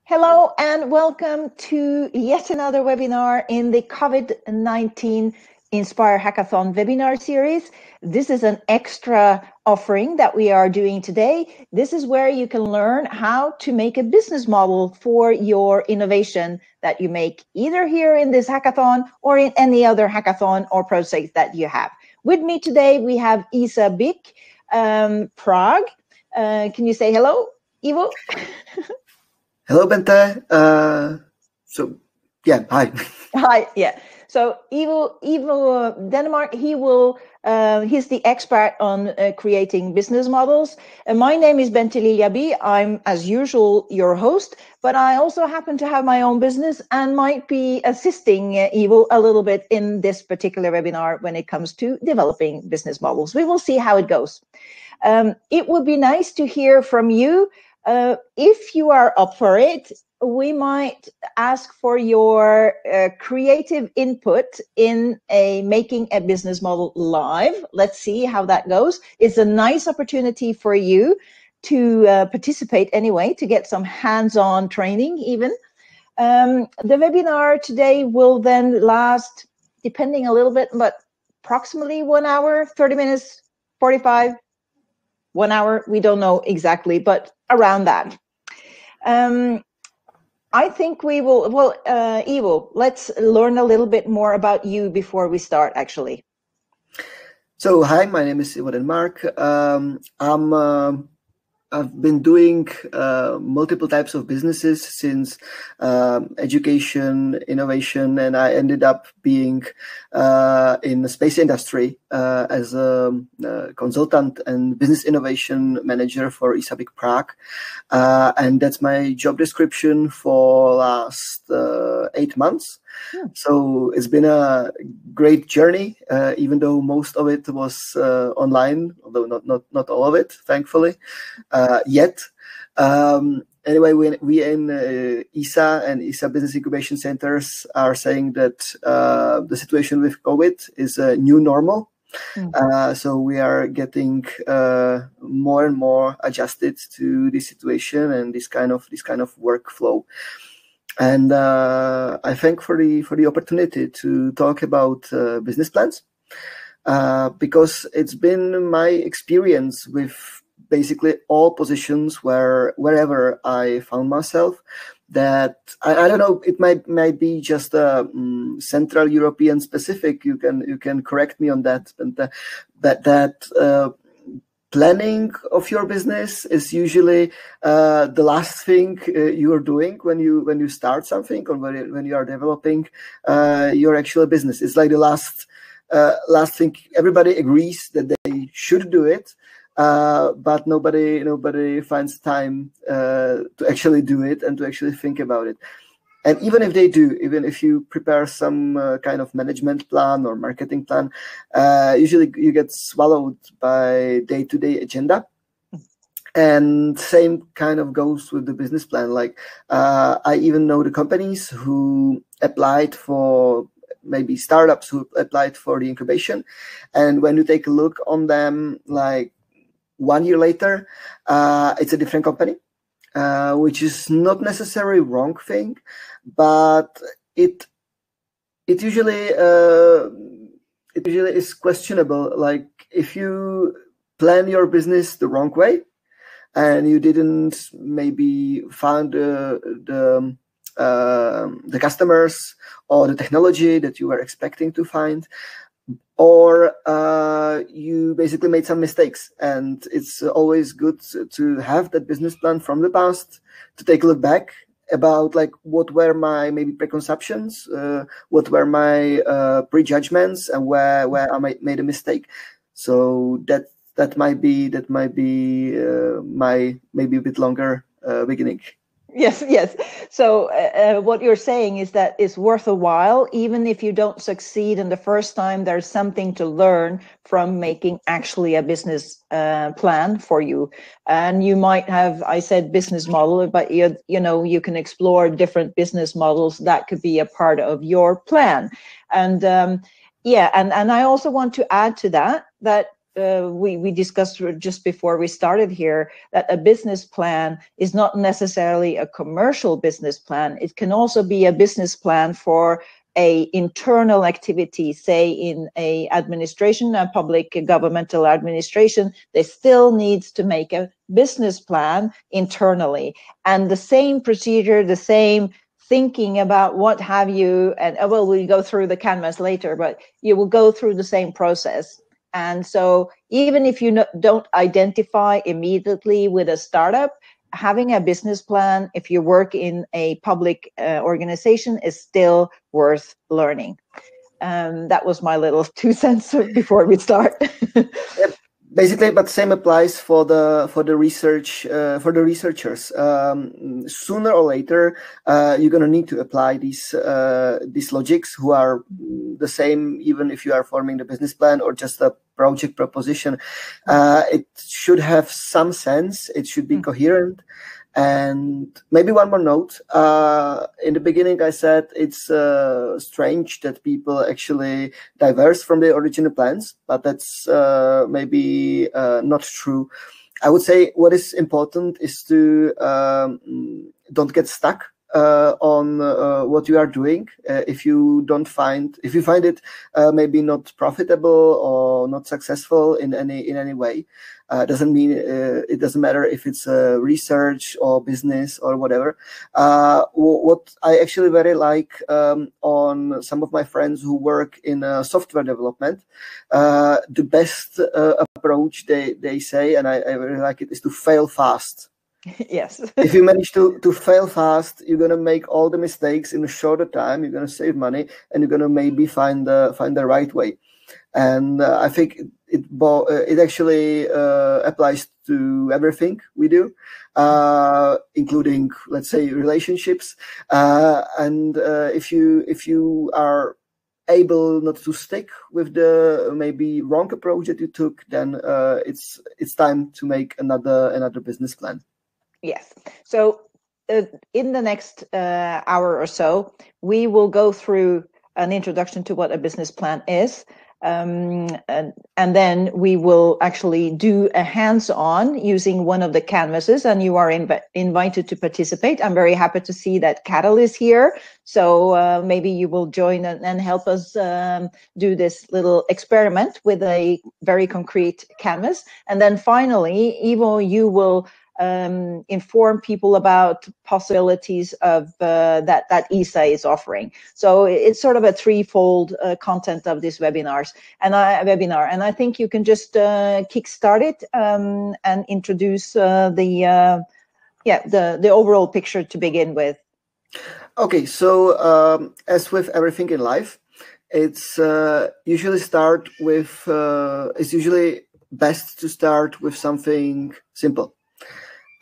Hello and welcome to yet another webinar in the COVID-19 Inspire Hackathon webinar series. This is an extra offering that we are doing today. This is where you can learn how to make a business model for your innovation that you make either here in this hackathon or in any other hackathon or project that you have. With me today, we have Isa Bick, Prague. Can you say hello, Ivo? Hello, Bente. Hi. Hi, yeah. So Ivo Denmark, he's the expert on creating business models. And my name is Bente Liljaby. I'm, as usual, your host, but I also happen to have my own business and might be assisting Ivo a little bit in this particular webinar when it comes to developing business models. We will see how it goes. It would be nice to hear from you. If you are up for it, we might ask for your creative input in making a business model live. Let's see how that goes. It's a nice opportunity for you to participate anyway, to get some hands-on training even. The webinar today will then last, depending a little bit, but approximately 1 hour, 30 minutes, 45, 1 hour, we don't know exactly, but around that. I think we will, Ivo, let's learn a little bit more about you before we start, actually. So, hi, my name is Ivo Denmark. I've been doing multiple types of businesses since education, innovation, and I ended up being in the space industry as a consultant and business innovation manager for ISABIC Prague. And that's my job description for last 8 months. Yeah. So it's been a great journey, even though most of it was online, although not all of it, thankfully, yet. Anyway, we in ISA and ISA Business Incubation Centers are saying that the situation with COVID is a new normal. So we are getting more and more adjusted to this situation and this kind of workflow. And I thank for the opportunity to talk about business plans, because it's been my experience with basically all positions wherever I found myself, that I don't know, it might be just Central European specific. You can correct me on that, but that planning of your business is usually the last thing you are doing when you start something, or when you are developing your actual business. It's like the last thing. Everybody agrees that they should do it, but nobody finds time to actually do it and to actually think about it. And even if they do, even if you prepare some kind of management plan or marketing plan, usually you get swallowed by day-to-day agenda. And same kind of goes with the business plan. Like I even know the companies who applied for, maybe startups who applied for the incubation. And when you take a look on them, like 1 year later, it's a different company. Which is not necessarily wrong thing, but it usually is questionable. Like if you plan your business the wrong way, and you didn't maybe find the customers or the technology that you were expecting to find, or you basically made some mistakes. And it's always good to have that business plan from the past, to take a look back about like what were my maybe preconceptions, what were my prejudgments, and where I made a mistake. So that might be my maybe a bit longer beginning. Yes. So what you're saying is that it's worth a while, even if you don't succeed in the first time, there's something to learn from making actually a business plan for you. And you might have, I said business model, but you can explore different business models that could be a part of your plan. And and I also want to add to that we discussed just before we started here, that a business plan is not necessarily a commercial business plan. It can also be a business plan for a internal activity, say in a administration, a public governmental administration. They still needs to make a business plan internally, and the same procedure, the same thinking about what have you, and well, we'll go through the canvas later, but you will go through the same process. And so even if you don't identify immediately with a startup, having a business plan, if you work in a public organization, is still worth learning. That was my little 2 cents before we start. Yep. Basically, but same applies for the research for the researchers. Sooner or later, you're gonna need to apply these logics, who are the same even if you are forming the business plan or just a project proposition. It should have some sense. It should be coherent. And maybe one more note. In the beginning, I said it's strange that people actually diverse from their original plans, but that's maybe not true. I would say what is important is to don't get stuck on what you are doing. If you find it maybe not profitable or not successful in any way, doesn't mean it doesn't matter if it's research or business or whatever. What I actually very like on some of my friends who work in software development, the best approach they say, and I really like it, is to fail fast. Yes. If you manage to fail fast, you're gonna make all the mistakes in a shorter time. You're gonna save money, and you're gonna maybe find the right way. And I think it actually applies to everything we do, including, let's say, relationships. And if you are able not to stick with the maybe wrong approach that you took, then it's time to make another business plan. Yes. So in the next hour or so, we will go through an introduction to what a business plan is. And then we will actually do a hands-on using one of the canvases, and you are invited to participate. I'm very happy to see that Carol is here. So maybe you will join and help us do this little experiment with a very concrete canvas. And then finally, Ivo, you will inform people about possibilities of that ESA is offering. So it's sort of a threefold content of this webinar, and I think you can just kickstart it and introduce the overall picture to begin with. Okay, so as with everything in life, it's usually best to start with something simple.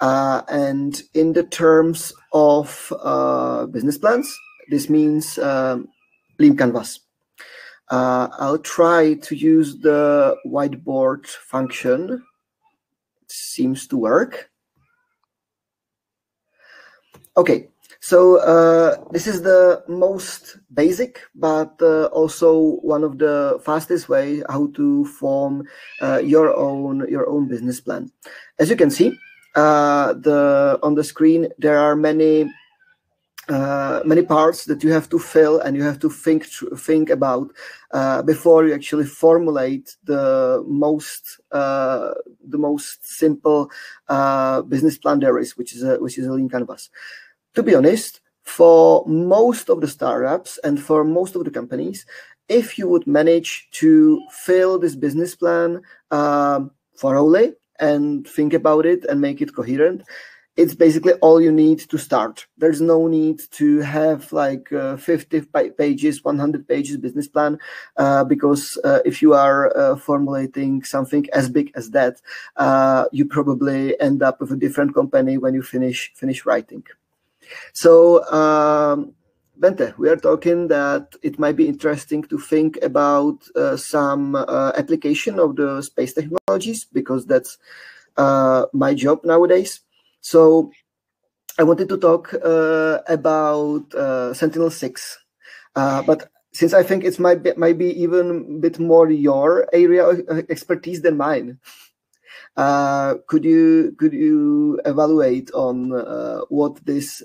And in the terms of business plans, this means clean canvas. I'll try to use the whiteboard function. It seems to work. Okay, so this is the most basic, but also one of the fastest way how to form your own business plan. As you can see, on the screen there are many parts that you have to fill and you have to think about before you actually formulate the most simple business plan there is, which is a lean canvas. To be honest, for most of the startups and for most of the companies, if you would manage to fill this business plan thoroughly and think about it and make it coherent, it's basically all you need to start. There's no need to have like 50 pages, 100 pages business plan, because if you are formulating something as big as that, you probably end up with a different company when you finish writing. So Bente, we are talking that it might be interesting to think about some application of the space technologies, because that's my job nowadays. So I wanted to talk about Sentinel-6, but since I think it might be even a bit more your area of expertise than mine, could you evaluate on what this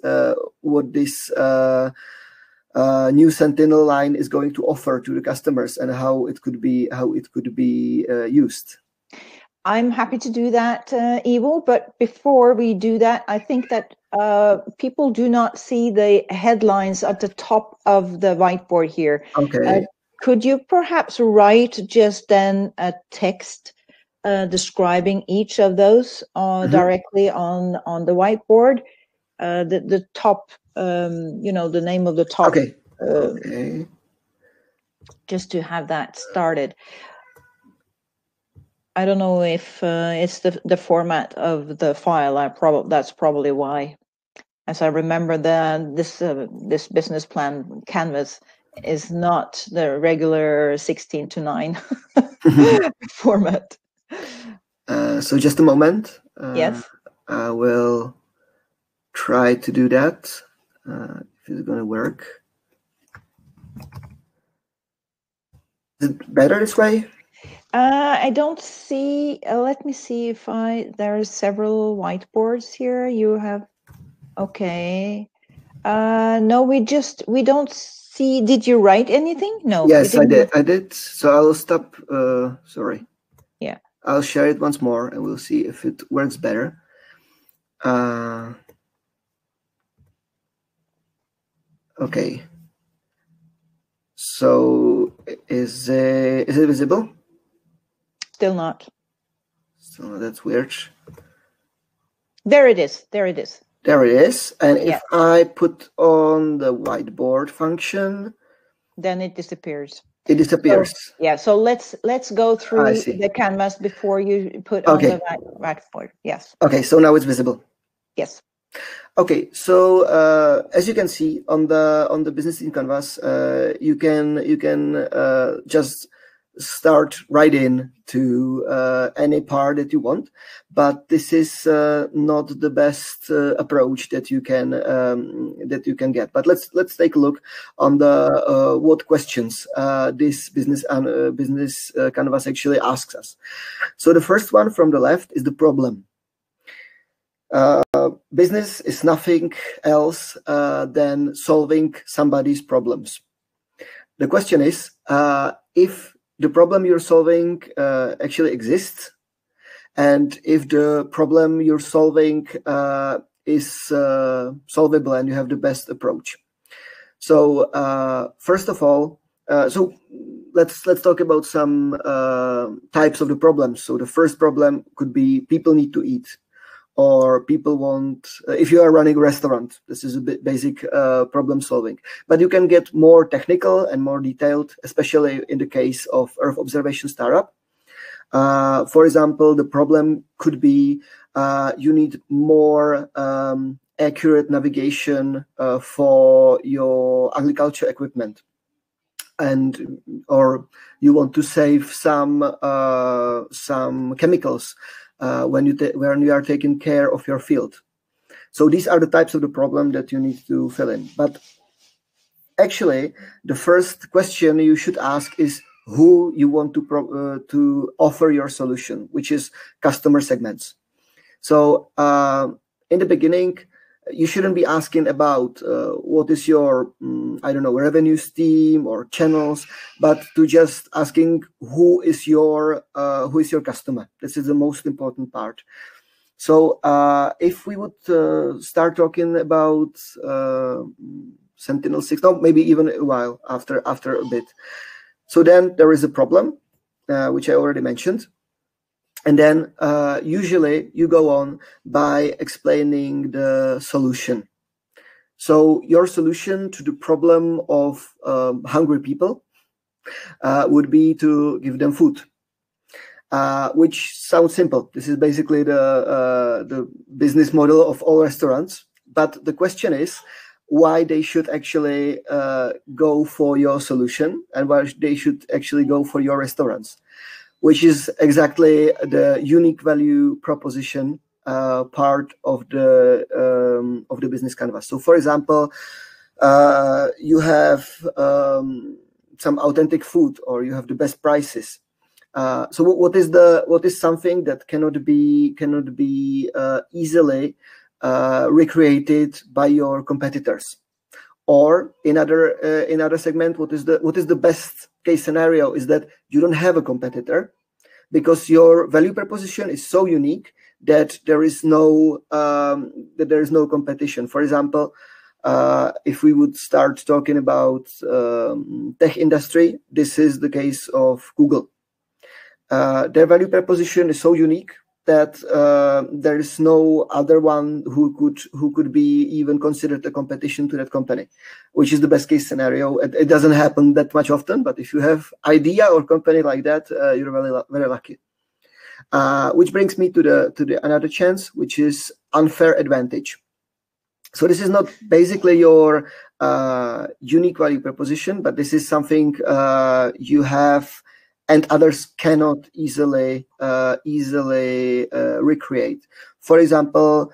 new Sentinel line is going to offer to the customers and how it could be used? I'm happy to do that, Ivo. But before we do that, I think that people do not see the headlines at the top of the whiteboard here. Okay. Could you perhaps write just then a text describing each of those directly on the whiteboard? The top, the name of the top. Okay. Okay. Just to have that started. I don't know if it's the format of the file. That's probably why. As I remember, this business plan canvas is not the regular 16:9 format. So just a moment. Yes. I will try to do that. If it's going to work. Is it better this way? I don't see. Let me see if there are several whiteboards here. You have. Okay. No, we don't see. Did you write anything? No. Yes, I did. So I'll stop. Sorry. Yeah. I'll share it once more and we'll see if it works better. Okay. So is it visible? Still not. So that's weird. There it is. There it is. There it is. And if I put on the whiteboard function, then it disappears. It disappears. So let's go through the canvas before you put on the whiteboard. Yes. Okay, so now it's visible. Yes. Okay, so as you can see on the business in canvas, you can just start right in to any part that you want, but this is not the best approach that you can get. But let's take a look on the what questions this business canvas actually asks us. So the first one from the left is the problem. Business is nothing else than solving somebody's problems. The question is if the problem you're solving actually exists, and if the problem you're solving is solvable and you have the best approach. So first of all, so let's talk about some types of the problems. So the first problem could be people need to eat, or people want, if you are running a restaurant, this is a bit basic problem solving. But you can get more technical and more detailed, especially in the case of Earth observation startup. For example, the problem could be you need more accurate navigation for your agriculture equipment, or you want to save some chemicals when you are taking care of your field. So these are the types of the problem that you need to fill in. But actually, the first question you should ask is who you want to offer your solution, which is customer segments. So in the beginning, you shouldn't be asking about what is your revenue stream or channels, but to just asking who is your customer. This is the most important part. So if we would start talking about Sentinel-6, no, maybe even a while after a bit. So then there is a problem, which I already mentioned. And then usually you go on by explaining the solution. So your solution to the problem of hungry people would be to give them food, which sounds simple. This is basically the business model of all restaurants. But the question is why they should actually go for your solution and why they should actually go for your restaurants, which is exactly the unique value proposition part of the business canvas. So, for example, you have some authentic food, or you have the best prices. So what is something that cannot be easily recreated by your competitors? Or in other segment, what is the best case scenario is that you don't have a competitor, because your value proposition is so unique that there is no competition. For example, if we would start talking about tech industry, this is the case of Google. Their value proposition is so unique that there is no other one who could be even considered a competition to that company, which is the best case scenario. It doesn't happen that much often, but if you have idea or company like that, you're very lucky. Which brings me to the another chance, which is unfair advantage. So this is not basically your unique value proposition, but this is something you have and others cannot easily recreate. For example,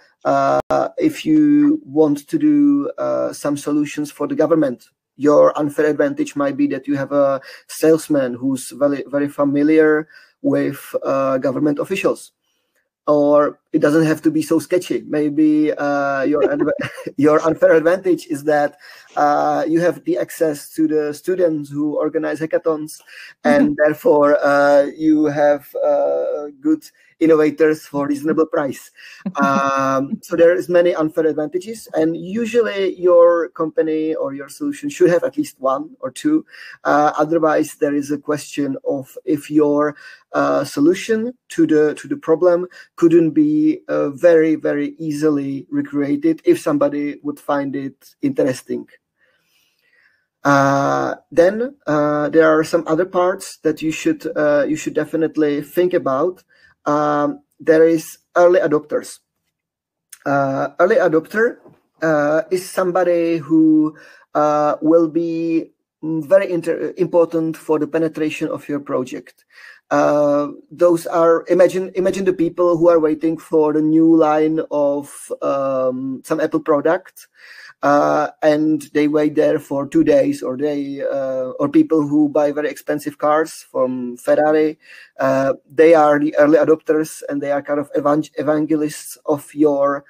if you want to do some solutions for the government, your unfair advantage might be that you have a salesman who's very familiar with government officials. Or it doesn't have to be so sketchy. Maybe your unfair advantage is that you have the access to the students who organize hackathons, and therefore you have good innovators for reasonable price. So there is many unfair advantages, and usually your company or your solution should have at least one or two. Otherwise, there is a question of if your solution to the problem couldn't be very, very easily recreated if somebody would find it interesting. Then there are some other parts that you should definitely think about. There is early adopters. Early adopter is somebody who will be very important for the penetration of your project. Those are, imagine the people who are waiting for the new line of some Apple product, and they wait there for 2 days, or or people who buy very expensive cars from Ferrari. They are the early adopters, and they are kind of evangelists of your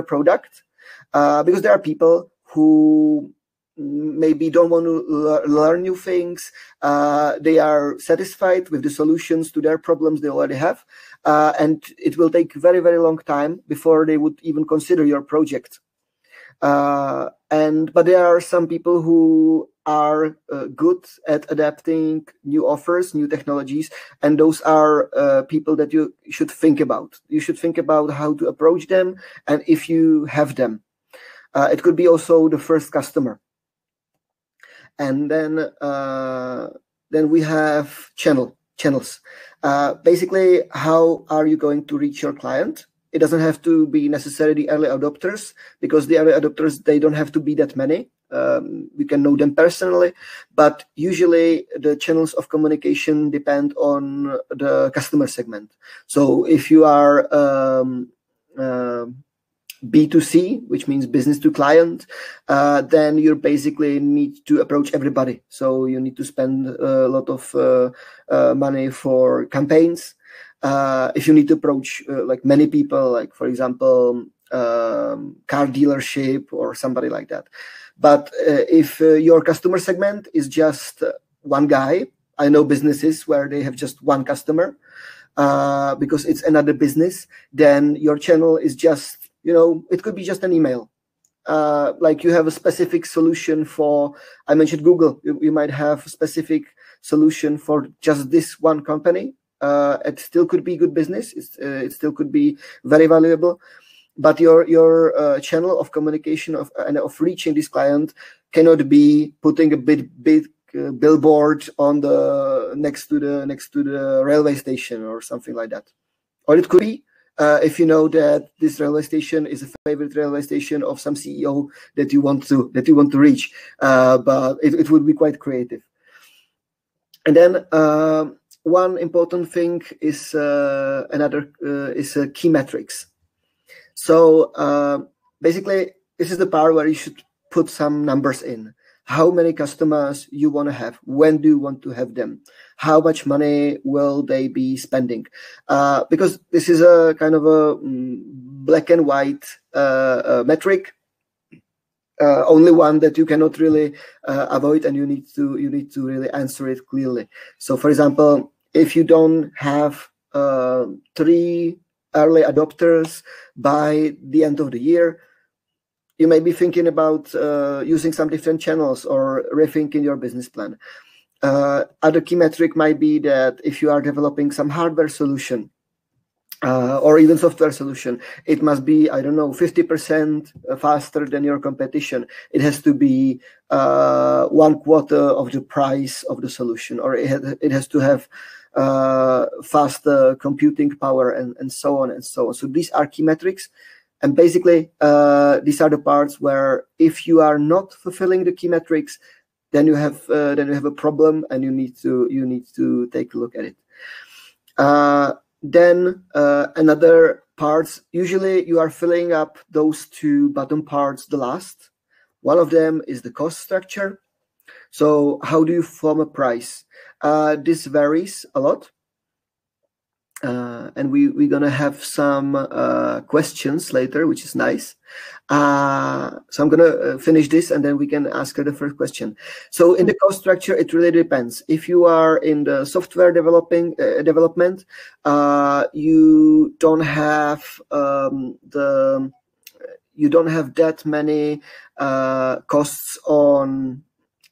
product, because there are people who maybe don't want to learn new things. They are satisfied with the solutions to their problems they already have, and it will take very, very long time before they would even consider your project. But there are some people who are good at adapting new offers, new technologies, and those are people that you should think about. You should think about how to approach them, and if you have them. It could be also the first customer. And then we have channels. Basically, how are you going to reach your client? It doesn't have to be necessarily early adopters, because the early adopters, they don't have to be that many. We can know them personally, but usually the channels of communication depend on the customer segment. So if you are B2C, which means business to client, then you basically need to approach everybody. So you need to spend a lot of money for campaigns. If you need to approach like many people, like for example, car dealership or somebody like that. But if your customer segment is just one guy, I know businesses where they have just one customer, because it's another business, then your channel is just, it could be just an email. Like you have a specific solution for, I mentioned Google, you might have a specific solution for just this one company. It still could be good business. It still could be very valuable, but your channel of communication of reaching this client cannot be putting a big billboard on the next to the railway station or something like that. Or it could be if you know that this railway station is a favorite railway station of some CEO that you want to reach, but it would be quite creative. And then one important thing is key metrics. So basically, this is the part where you should put some numbers in. how many customers you want to have, when do you want to have them, how much money will they be spending, because this is a kind of a black and white metric, only one that you cannot really avoid, and you need to really answer it clearly. So, for example, if you don't have 3 early adopters by the end of the year, you may be thinking about using some different channels or rethinking your business plan. Other key metric might be that if you are developing some hardware solution or even software solution, it must be, I don't know, 50% faster than your competition. It has to be 1/4 of the price of the solution, or it has to have faster computing power, and so on and so on. So these are key metrics. And basically, these are the parts where if you are not fulfilling the key metrics, then you have a problem, and you need to take a look at it. Then another parts, usually you are filling up those 2 bottom parts the last. One of them is the cost structure. So how do you form a price? This varies a lot. And we're going to have some questions later, which is nice. So I'm going to finish this, and then we can ask her the first question. So in the cost structure, it really depends. If you are in the software development, you don't have that many costs on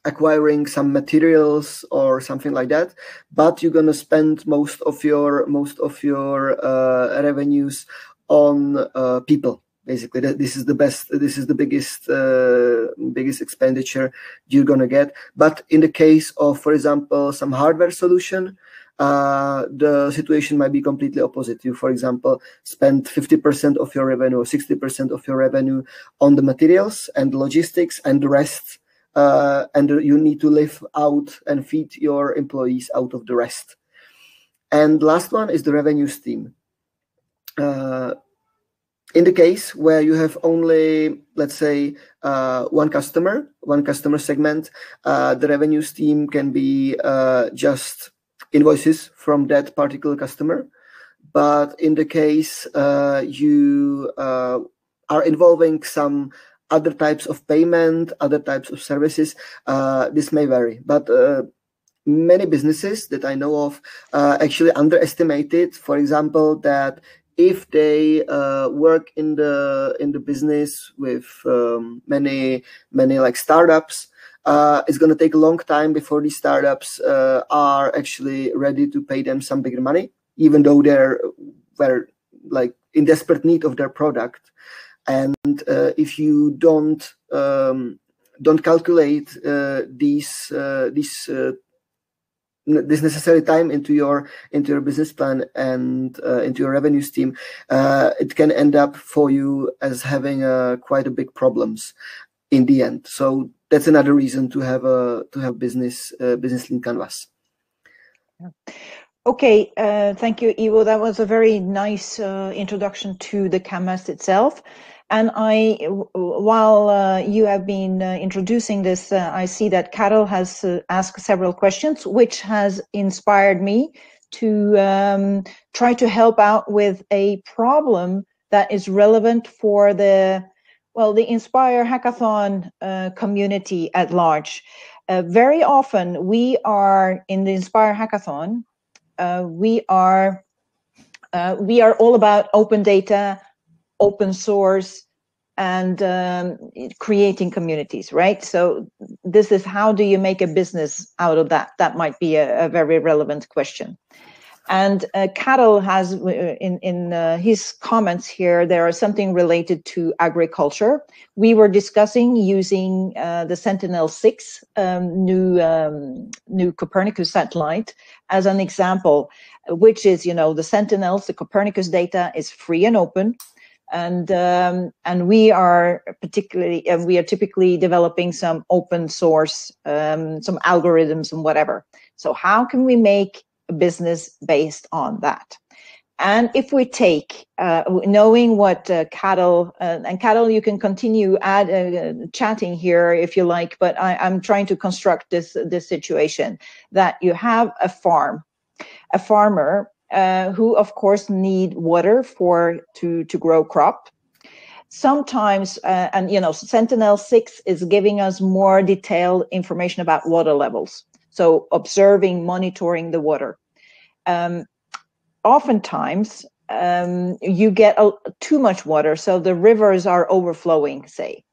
acquiring some materials or something like that, but you're gonna spend most of your revenues on people. Basically, this is the biggest expenditure you're gonna get. But in the case of, for example, some hardware solution, the situation might be completely opposite. You, for example, spend 50% of your revenue or 60% of your revenue on the materials and logistics, and the rest. And you need to live out and feed your employees out of the rest. And last one is the revenue stream. In the case where you have only, let's say, one customer segment, the revenue stream can be just invoices from that particular customer. But in the case you are involving some other types of payment, other types of services, this may vary. But many businesses that I know of actually underestimated, for example, that if they work in the business with many like startups, it's going to take a long time before these startups are actually ready to pay them some bigger money, even though they're like in desperate need of their product. And if you don't calculate this necessary time into your business plan and into your revenue stream, it can end up for you as having quite a big problems in the end. So that's another reason to have business lean canvas. Okay, thank you, Ivo. That was a very nice introduction to the canvas itself. And while you have been introducing this, I see that Carol has asked several questions, which has inspired me to try to help out with a problem that is relevant for the Inspire Hackathon community at large. Very often we are in the Inspire Hackathon, we are all about open data, open source, and creating communities, right? So this is, how do you make a business out of that? That might be a very relevant question. And Carol has, in his comments here, there is something related to agriculture. We were discussing using the Sentinel-6 new Copernicus satellite as an example, which is, the Sentinels, the Copernicus data is free and open. And we are typically developing some open source, some algorithms and whatever. So how can we make a business based on that? And if we take knowing what cattle and cattle, you can continue chatting here if you like, but I'm trying to construct this situation that you have a farmer who of course need water to grow crop. Sometimes, and Sentinel-6 is giving us more detailed information about water levels. So observing, monitoring the water. Oftentimes, you get too much water, so the rivers are overflowing, say.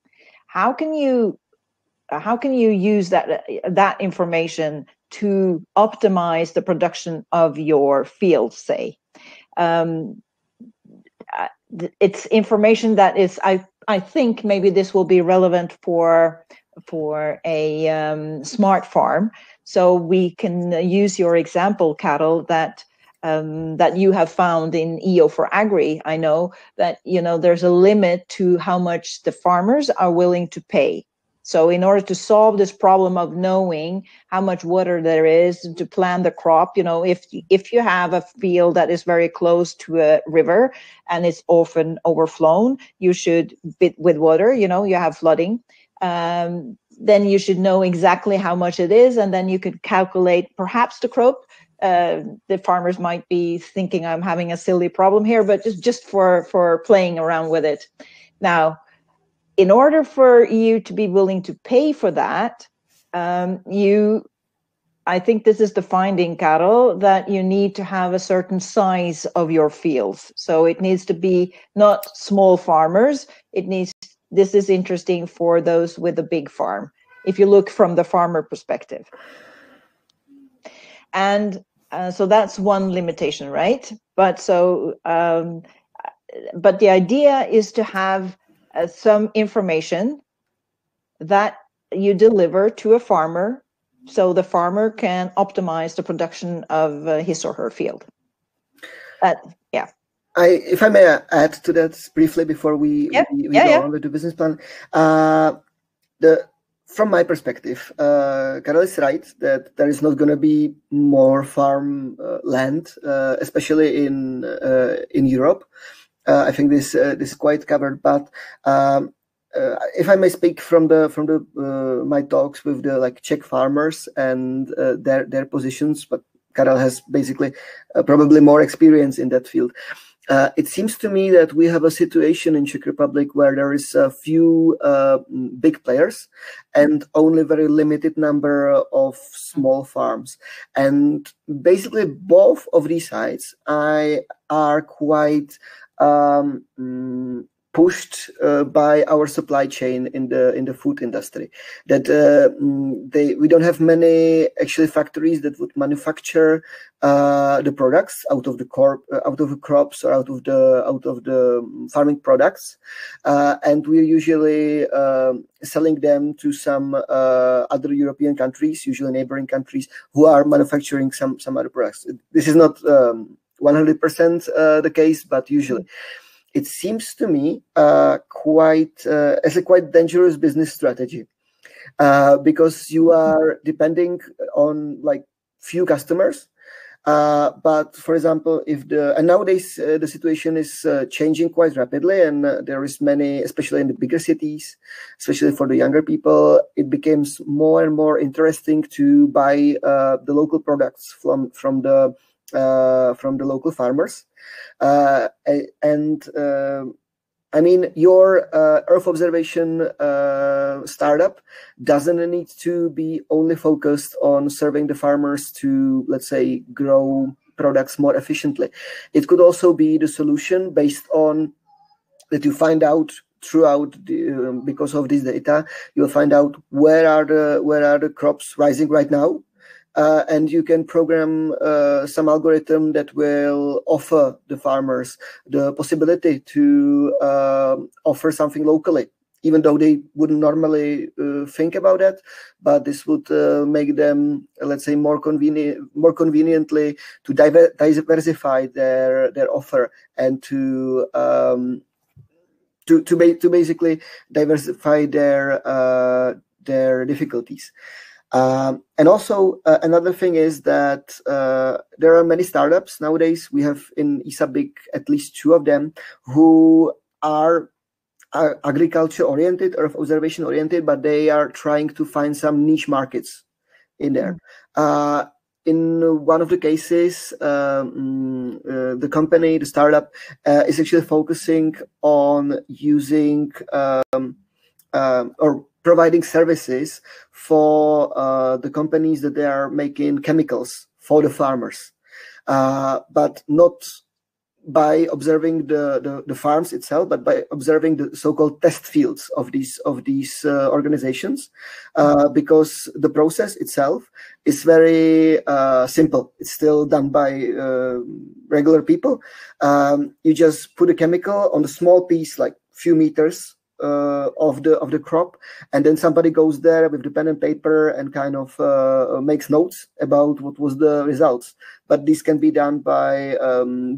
How can you use that information to optimize the production of your field, say? It's information that is, I think maybe this will be relevant for a smart farm. So we can use your example, cattle, that you have found in EO for Agri. I know that there's a limit to how much the farmers are willing to pay. So in order to solve this problem of knowing how much water there is to plant the crop, if you have a field that is very close to a river and it's often overflown, you should with water, you have flooding, then you should know exactly how much it is, and then you could calculate perhaps the crop. The farmers might be thinking I'm having a silly problem here, but just for playing around with it. Now, in order for you to be willing to pay for that, I think this is the finding, Carol, that you need to have a certain size of your fields. So it needs to be not small farmers. This is interesting for those with a big farm, if you look from the farmer perspective. And so that's one limitation, right? But the idea is to have some information that you deliver to a farmer so the farmer can optimize the production of his or her field. Yeah. If I may add to that briefly before we go on with the business plan. From my perspective, Karel is right that there is not going to be more farm land, especially in Europe. I think this is quite covered, but if I may speak from my talks with the Czech farmers and their positions, but Karel has basically probably more experience in that field. It seems to me that we have a situation in Czech Republic where there is a few big players and only very limited number of small farms. And basically both of these sides are quite pushed by our supply chain in the food industry. That we don't have many actually factories that would manufacture the products out of the crops or out of the farming products, and we're usually selling them to some other European countries, usually neighboring countries, who are manufacturing some other products. This is not 100% the case, but usually. It seems to me as a quite dangerous business strategy, because you are depending on few customers. But for example, and nowadays the situation is changing quite rapidly, and there is many, especially in the bigger cities, especially for the younger people, it becomes more and more interesting to buy the local products from the local farmers. I mean, your Earth observation startup doesn't need to be only focused on serving the farmers to, let's say, grow products more efficiently. It could also be the solution based on that you find out throughout because of this data, you'll find out where are the crops rising right now. And you can program some algorithm that will offer the farmers the possibility to offer something locally, even though they wouldn't normally think about that. But this would make them, let's say, more conveniently to diversify their offer and to basically diversify their difficulties. And also another thing is that there are many startups nowadays. We have in ISABIC at least 2 of them who are agriculture oriented or observation oriented, but they are trying to find some niche markets in there. In one of the cases, the company, the startup, is actually focusing on using or providing services for the companies that they are making chemicals for the farmers, but not by observing the farms itself, but by observing the so-called test fields of these organizations, because the process itself is very simple. It's still done by regular people. You just put a chemical on a small piece, like few meters of the crop, and then somebody goes there with the pen and paper and kind of makes notes about what was the results. But this can be done by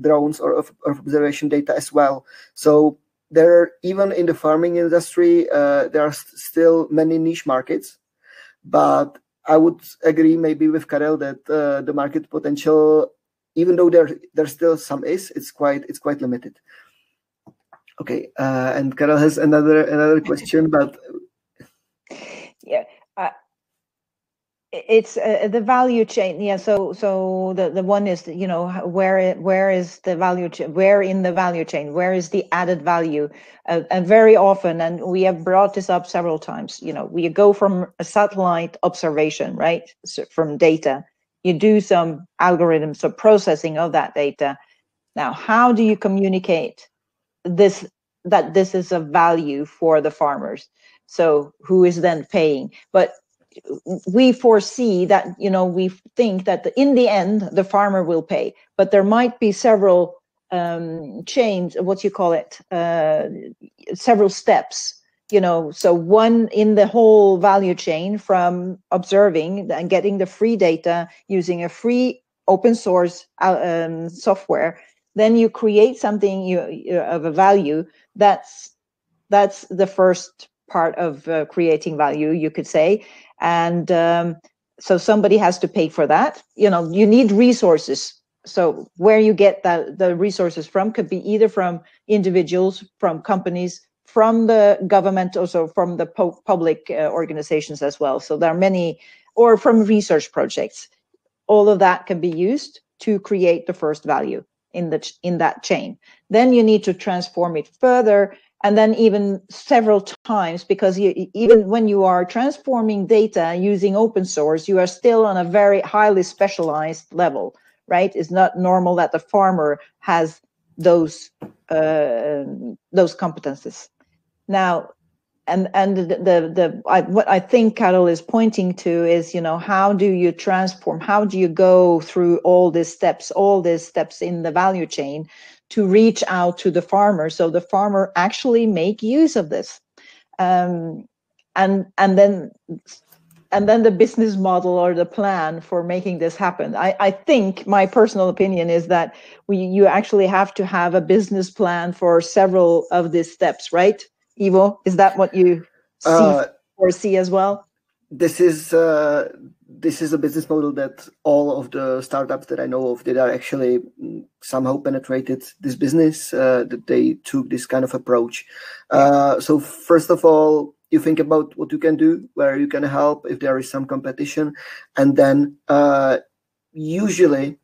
drones or observation data as well. So there, even in the farming industry, there are still many niche markets. But I would agree maybe with Karel that the market potential, even though there still some it's quite limited. Okay, and Karel has another question about. Yeah, it's the value chain. Yeah, so the one is, you know, where is the value chain? Where in the value chain? Where is the added value? And very often, and we have brought this up several times. You know, we go from a satellite observation, right? So from data, you do some algorithms, so processing of that data. Now, how do you communicate that this is a value for the farmers? So who is then paying? But we foresee that, you know, we think that in the end the farmer will pay, but there might be several chains, what you call it, several steps, you know. So one in the whole value chain, from observing and getting the free data using a free open source software. Then you create something of a value. That's the first part of creating value, you could say. And so somebody has to pay for that. You know, you need resources. So where you get the resources from could be either from individuals, from companies, from the government, also from the public organizations as well. So there are many, or from research projects. All of that can be used to create the first value in that chain. Then you need to transform it further, and then even several times, because even when you are transforming data using open source, you are still on a very highly specialized level, right? It's not normal that the farmer has those competences. Now, and what I think Karel is pointing to is, you know, how do you transform? How do you go through all these steps in the value chain to reach out to the farmer, so the farmer actually make use of this, and then the business model or the plan for making this happen. I think my personal opinion is that you actually have to have a business plan for several of these steps, right? Ivo, is that what you see as well? This is a business model that all of the startups that I know of that are actually somehow penetrated this business, that they took this kind of approach. So first of all, you think about what you can do, where you can help if there is some competition, and then usually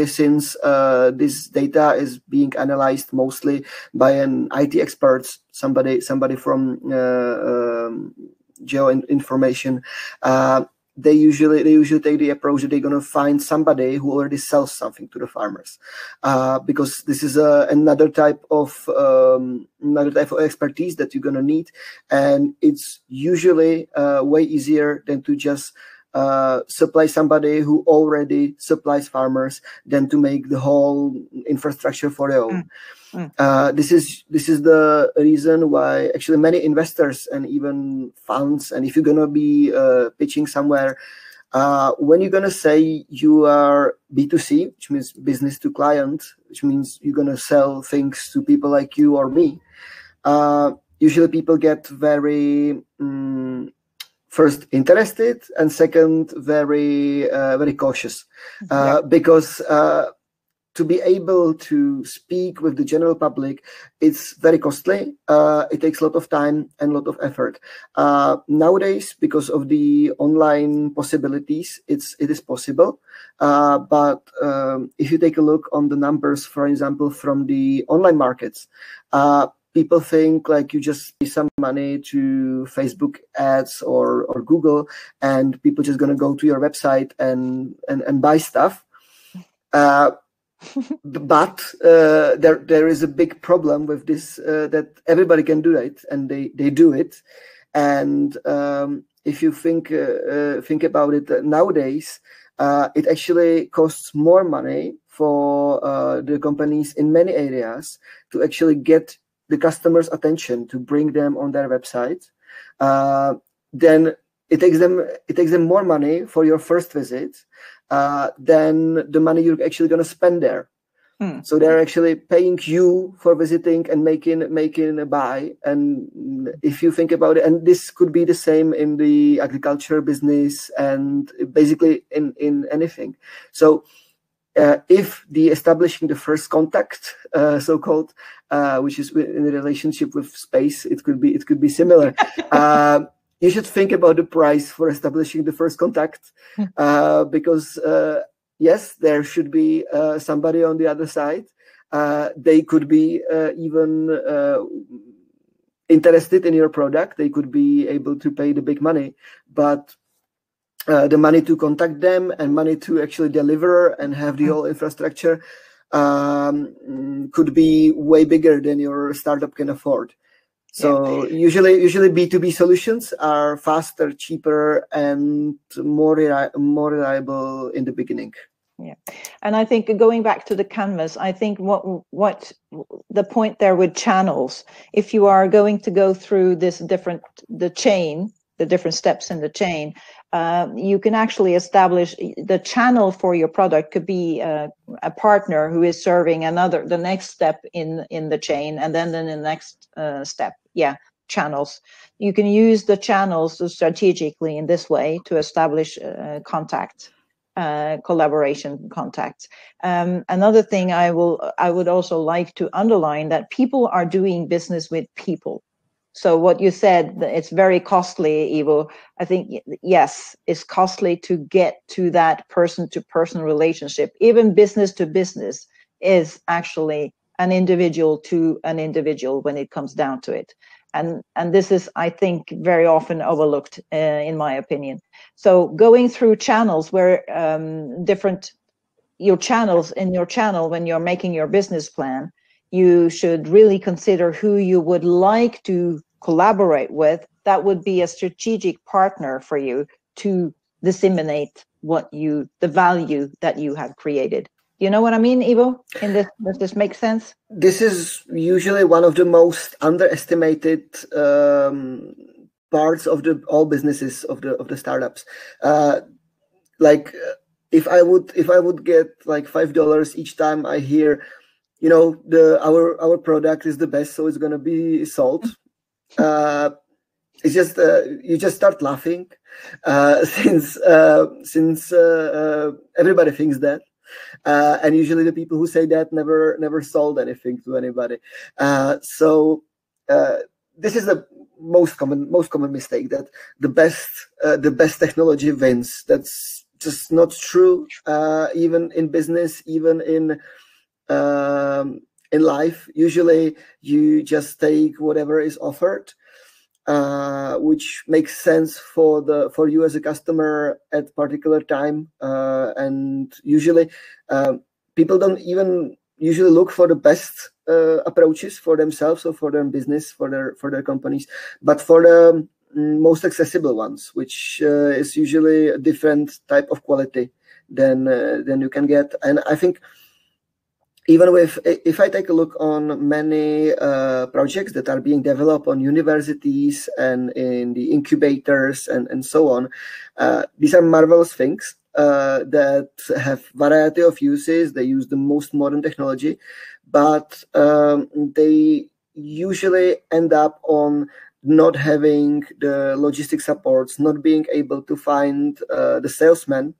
since this data is being analyzed mostly by an IT expert, somebody from geo information, they usually take the approach that they're going to find somebody who already sells something to the farmers, because this is another type of expertise that you're going to need, and it's usually way easier than to just supply somebody who already supplies farmers than to make the whole infrastructure for their own. This is the reason why actually many investors and even funds, and if you're gonna be pitching somewhere, when you're gonna say you are B2C, which means business to client, which means you're gonna sell things to people like you or me, usually people get very first interested, and second very very cautious, because to be able to speak with the general public, it's very costly. It takes a lot of time and a lot of effort. Nowadays, because of the online possibilities, it is possible. But if you take a look on the numbers, for example, from the online markets, people think like you just pay some money to Facebook ads or Google, and people just going to go to your website and buy stuff. But there is a big problem with this, that everybody can do it, and they do it. And if you think about it nowadays, it actually costs more money for the companies in many areas to actually get the customers' attention, to bring them on their website. Then it takes them more money for your first visit than the money you're actually going to spend there. So they're actually paying you for visiting and making a buy. And if you think about it, and this could be the same in the agriculture business and basically in anything. So if the establishing the first contact, so-called, which is in a relationship with space, it could be similar. You should think about the price for establishing the first contact, because yes, there should be somebody on the other side. They could be even interested in your product. They could be able to pay the big money, but the money to contact them and money to actually deliver and have the whole infrastructure could be way bigger than your startup can afford. So usually B2B solutions are faster, cheaper, and more reliable in the beginning. Yeah, and I think going back to the canvas, I think what the point there with channels, if you are going to go through the different steps in the chain, you can actually establish the channel for your product. Could be a partner who is serving the next step in the chain, and then in the next step. Channels. You can use the channels strategically in this way to establish contact. Collaboration contacts. Another thing I would also like to underline, that people are doing business with people. So what you said, it's very costly, Ivo. I think, yes, it's costly to get to that person-to-person relationship. Even business to business is actually an individual to an individual when it comes down to it. And this is, I think, very often overlooked, in my opinion. So going through channels where your channels when you're making your business plan, you should really consider who you would like to collaborate with. That would be a strategic partner for you to disseminate the value that you have created. You know what I mean, Ivo? Does this make sense? This is usually one of the most underestimated parts of all businesses of the startups. Like if I would get like $5 each time I hear, our product is the best, so it's gonna be sold. It's just you just start laughing, since everybody thinks that. And usually the people who say that never sold anything to anybody. So this is the most common mistake, that the best technology wins. That's just not true. Even in business, even in life, usually you just take whatever is offered, which makes sense for you as a customer at particular time, and usually people don't even usually look for the best approaches for themselves or for their business, for their companies, but for the most accessible ones, which is usually a different type of quality than you can get. And I think even if I take a look on many projects that are being developed on universities and in the incubators and so on, these are marvelous things that have variety of uses. They use the most modern technology, but they usually end up on not having the logistic supports, not being able to find the salesman.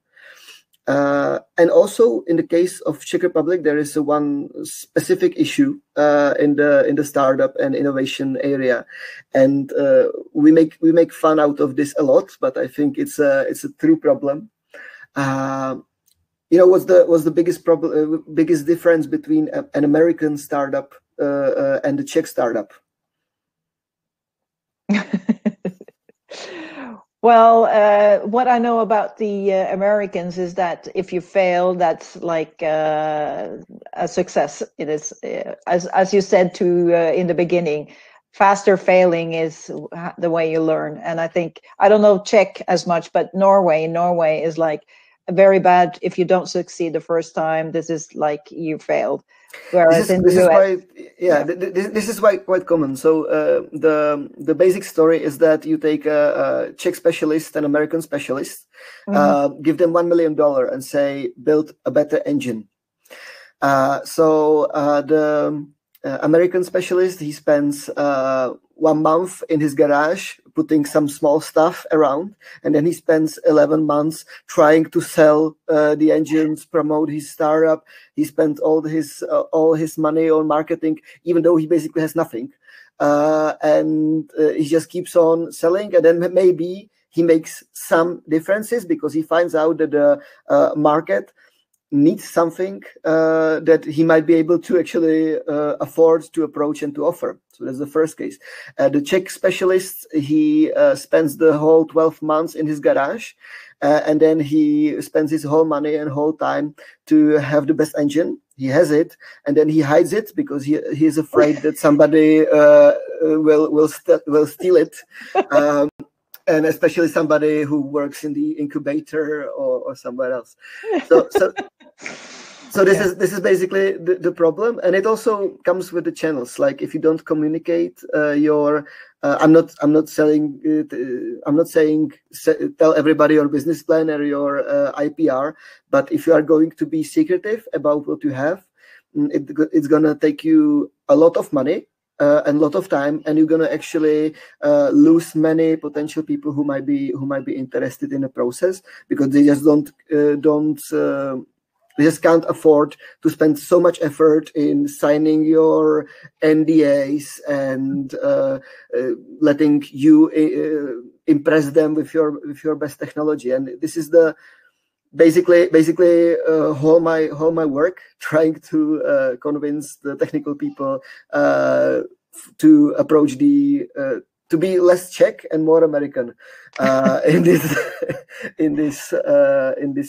And also in the case of Czech Republic, there is one specific issue in the startup and innovation area, and we make fun out of this a lot. But I think it's a true problem. What's the biggest problem? Biggest difference between an American startup and the Czech startup? Well, what I know about the Americans is that if you fail, that's like a success. It is, as you said in the beginning, faster failing is the way you learn. And I think, I don't know Czech as much, but Norway is like very bad. If you don't succeed the first time, this is like you failed. Whereas this is quite common. So the basic story is that you take a Czech specialist and American specialist, give them $1 million and say build a better engine. The American specialist, he spends 1 month in his garage putting some small stuff around, and then he spends 11 months trying to sell the engines, promote his startup. He spent all his money on marketing, even though he basically has nothing, and he just keeps on selling. And then maybe he makes some differences because he finds out that the market needs something that he might be able to actually afford to approach and to offer. So that's the first case. The Czech specialist, he spends the whole 12 months in his garage, and then he spends his whole money and whole time to have the best engine. He has it, and then he hides it because he is afraid that somebody will steal it. And especially somebody who works in the incubator or somewhere else. So this is basically the problem, and it also comes with the channels. Like if you don't communicate I'm not saying tell everybody your business plan or your IPR, but if you are going to be secretive about what you have, it's gonna take you a lot of money. And a lot of time, and you're gonna actually lose many potential people who might be interested in the process because they just they just can't afford to spend so much effort in signing your NDAs and letting you impress them with your best technology. And this is the basically all my work trying to convince the technical people to approach to be less Czech and more American in this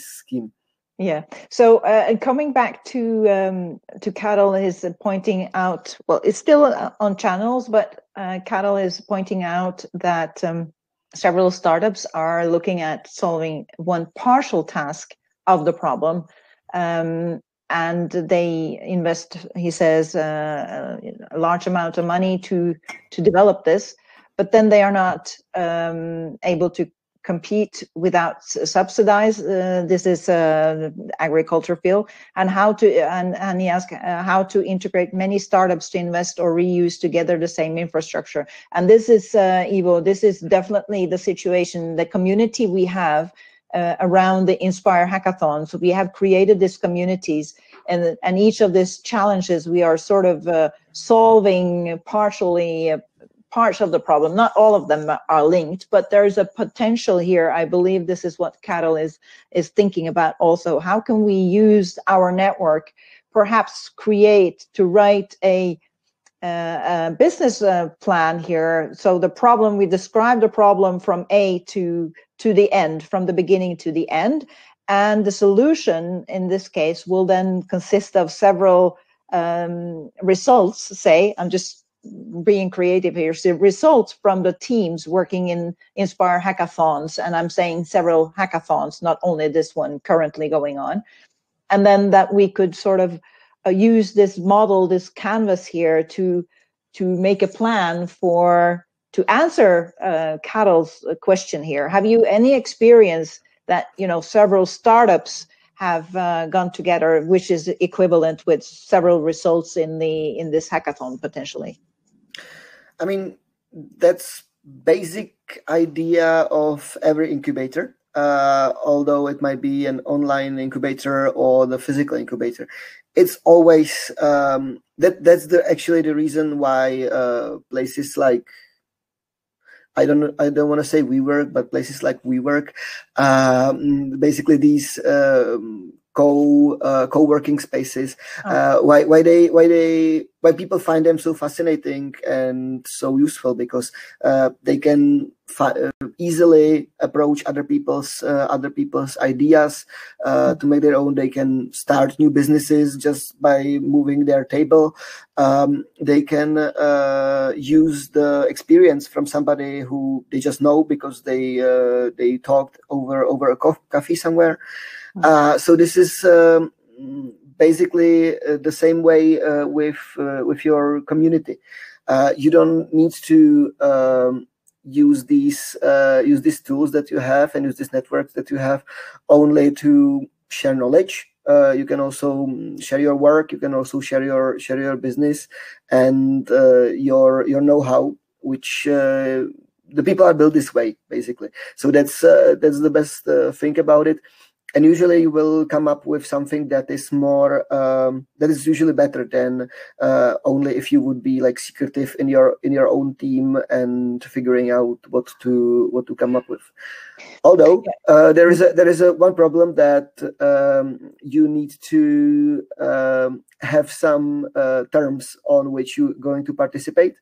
scheme. Yeah. So coming back to Carol is pointing out, well, it's still on channels, but Carol is pointing out that several startups are looking at solving one partial task of the problem, and they invest, he says, a large amount of money to develop this, but then they are not able to compete without subsidize. This is agriculture field, and he asked how to integrate many startups to invest or reuse together the same infrastructure. And this is Ivo, this is definitely the situation, the community we have around the Inspire hackathons. We have created these communities, and each of these challenges we are sort of solving partially parts of the problem. Not all of them are linked, but there's a potential here. I believe this is what Carol is thinking about also. How can we use our network, perhaps to write a business plan here? So the problem, we describe the problem from A to the end, from the beginning to the end. And the solution in this case will then consist of several results, say, I'm just being creative here, so results from the teams working in Inspire hackathons, and I'm saying several hackathons, not only this one currently going on. And then that we could sort of use this model, this canvas here to make a plan to answer Carol's question here. Have you any experience that, several startups have gone together, which is equivalent with several results in this hackathon potentially? I mean, that's basic idea of every incubator. Although it might be an online incubator or the physical incubator, it's always that's actually the reason why places like, I don't want to say WeWork, but places like WeWork, basically these co-working spaces, why people find them so fascinating and so useful, because they can easily approach other people's ideas to make their own. They can start new businesses just by moving their table. They can use the experience from somebody who they just know because they talked over a coffee somewhere. So this is basically the same way with your community. You don't need to use these tools that you have and use these networks that you have only to share knowledge. You can also share your work. You can also share your business and your know-how, which the people are built this way, basically. So that's the best thing about it. And usually you will come up with something that is more that is usually better than only if you would be like secretive in your own team and figuring out what to come up with. Although there is a one problem that you need to have some terms on which you're going to participate,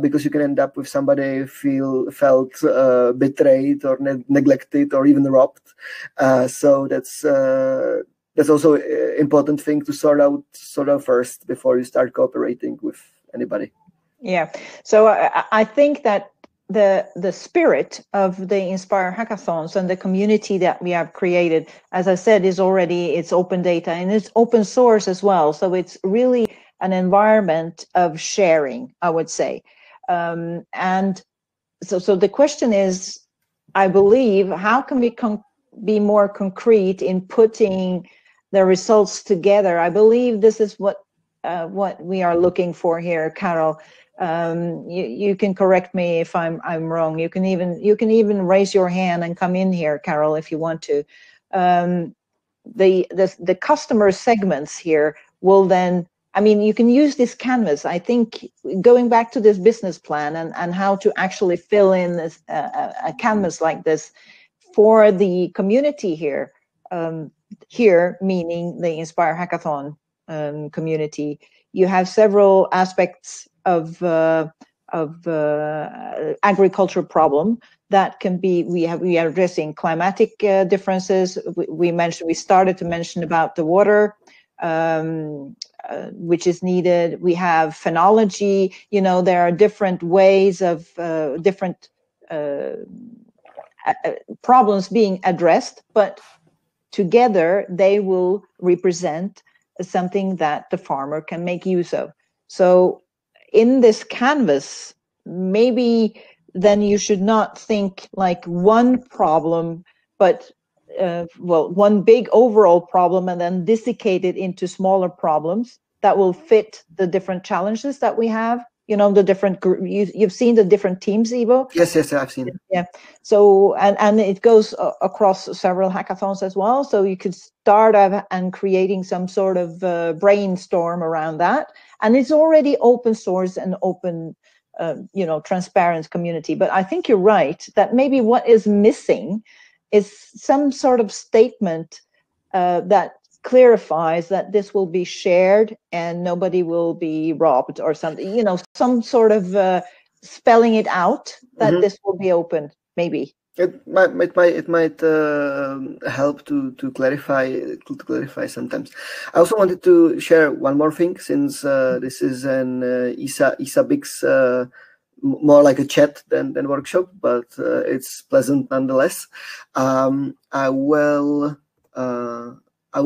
because you can end up with somebody felt betrayed or neglected or even robbed. So that's also an important thing to sort out first before you start cooperating with anybody. Yeah. So I think that the spirit of the Inspire hackathons and the community that we have created, as I said, it's open data and it's open source as well. So it's really an environment of sharing, I would say. And so the question is, I believe, how can we be more concrete in putting the results together? I believe this is what we are looking for here, Carol. You can correct me if I'm wrong. You can even raise your hand and come in here, Carol, if you want to. The customer segments here will then, I mean, you can use this canvas. I think going back to this business plan and how to actually fill in this a canvas like this for the community here. Here meaning the Inspire Hackathon community. You have several aspects of agriculture problem that can be. We are addressing climatic differences. We started to mention about the water, which is needed. We have phenology. There are different ways of different problems being addressed, but together they will represent something that the farmer can make use of. So in this canvas, maybe then you should not think like one problem, but one big overall problem, and then dissecate it into smaller problems that will fit the different challenges that we have. The different you've seen the different teams, Ivo? Yes, I've seen. Yeah. So and it goes across several hackathons as well. So you could start and creating some sort of brainstorm around that. And it's already open source and open, transparent community. But I think you're right that maybe what is missing is some sort of statement that clarifies that this will be shared and nobody will be robbed or something, some sort of spelling it out that this will be open, maybe. It might help to clarify sometimes. I also wanted to share one more thing, since this is an ISA Bix, more like a chat than workshop, but it's pleasant nonetheless. I will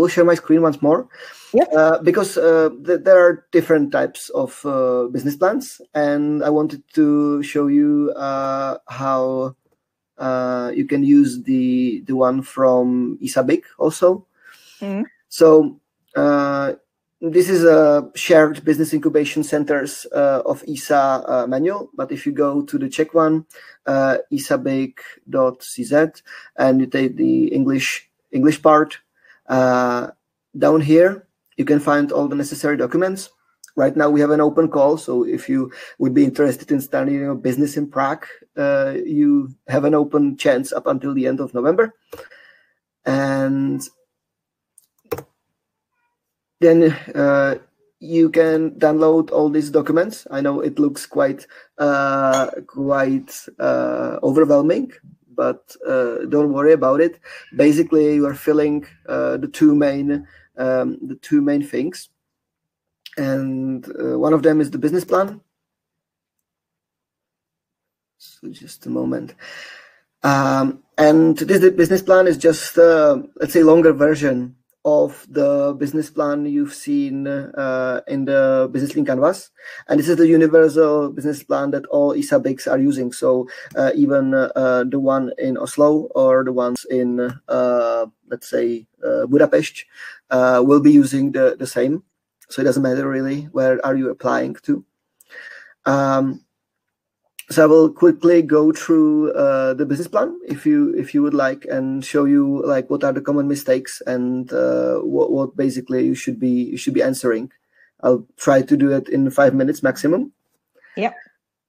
share my screen once more. Yep. Because there are different types of business plans, and I wanted to show you how you can use the one from ISABIC also. So This is a shared business incubation centers of ESA manual, but if you go to the Czech one, isabake.cz, and you take the English part, down here you can find all the necessary documents. Right now we have an open call, so if you would be interested in starting a business in Prague, you have an open chance up until the end of November. And then you can download all these documents. I know it looks quite overwhelming, but don't worry about it. Basically, you are filling the two main things, and one of them is the business plan. So just a moment. And this business plan is just let's say longer version of the business plan you've seen in the Business Link Canvas. And this is the universal business plan that all ESA BICs are using. So even the one in Oslo or the ones in, let's say, Budapest will be using the same. So it doesn't matter really where are you applying to. So I will quickly go through the business plan if you would like, and show you like what are the common mistakes and what basically you should be answering. I'll try to do it in 5 minutes maximum. Yeah.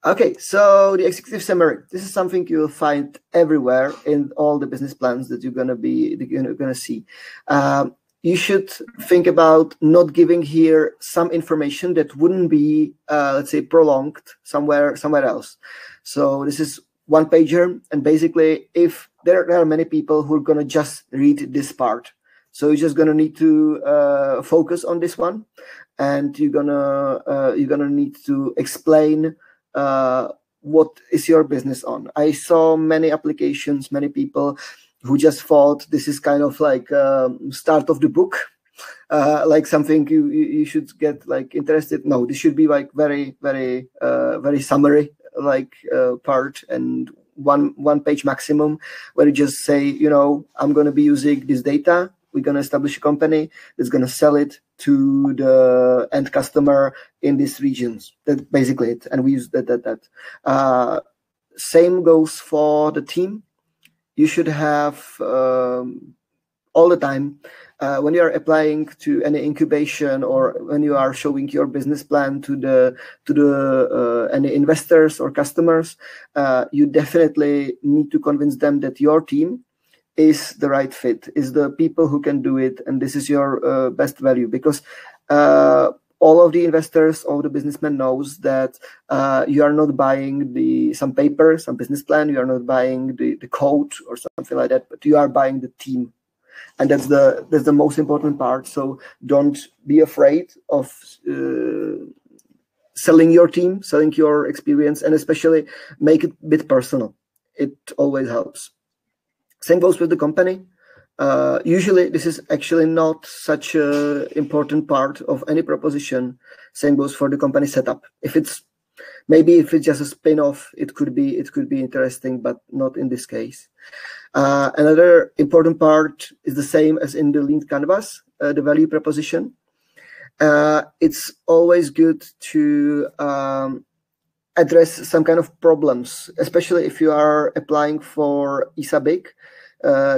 Okay, so the executive summary. This is something you'll find everywhere in all the business plans that you're gonna see. You should think about not giving here some information that wouldn't be, let's say, prolonged somewhere else. So this is one pager, and basically, if there are many people who are gonna just read this part, so you're just gonna need to focus on this one, and you're gonna need to explain what is your business on. I saw many applications, many people who just thought this is kind of like start of the book, like something you should get like interested. No, this should be like very summary like part, and one page maximum, where you just say, you know, I'm going to be using this data. We're going to establish a company that's going to sell it to the end customer in these regions. That's basically it, and we use that. Same goes for the team. You should have all the time when you are applying to any incubation, or when you are showing your business plan to any investors or customers, you definitely need to convince them that your team is the right fit, is the people who can do it, and this is your best value, because all of the investors, all the businessmen knows that you are not buying some paper, some business plan. You are not buying the code or something like that, but you are buying the team, and that's the most important part. So don't be afraid of selling your team, selling your experience, and especially make it a bit personal. It always helps. Same goes with the company. Usually this is actually not such an important part of any proposition. Same goes for the company setup. If it's just a spin-off, it could be interesting, but not in this case. Another important part is the same as in the Lean Canvas, the value proposition. It's always good to address some kind of problems, especially if you are applying for ESA BIC.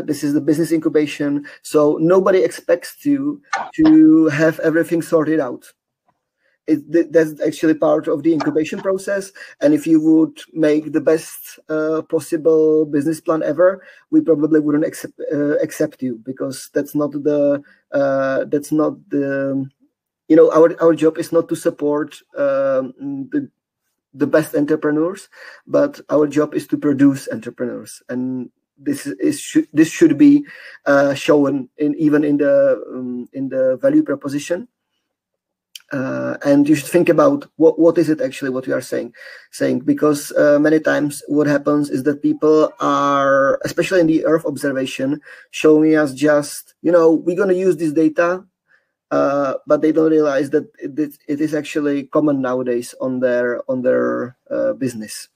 This is the business incubation, so nobody expects you to have everything sorted out. That's actually part of the incubation process, and if you would make the best possible business plan ever, we probably wouldn't accept you, because that's not the you know, our job is not to support the best entrepreneurs, but our job is to produce entrepreneurs, and this should be shown even in the value proposition. And you should think about what is it actually what we are saying, because many times what happens is that people are, especially in the Earth observation, showing us just, you know, we're going to use this data, but they don't realize that it is actually common nowadays on their business.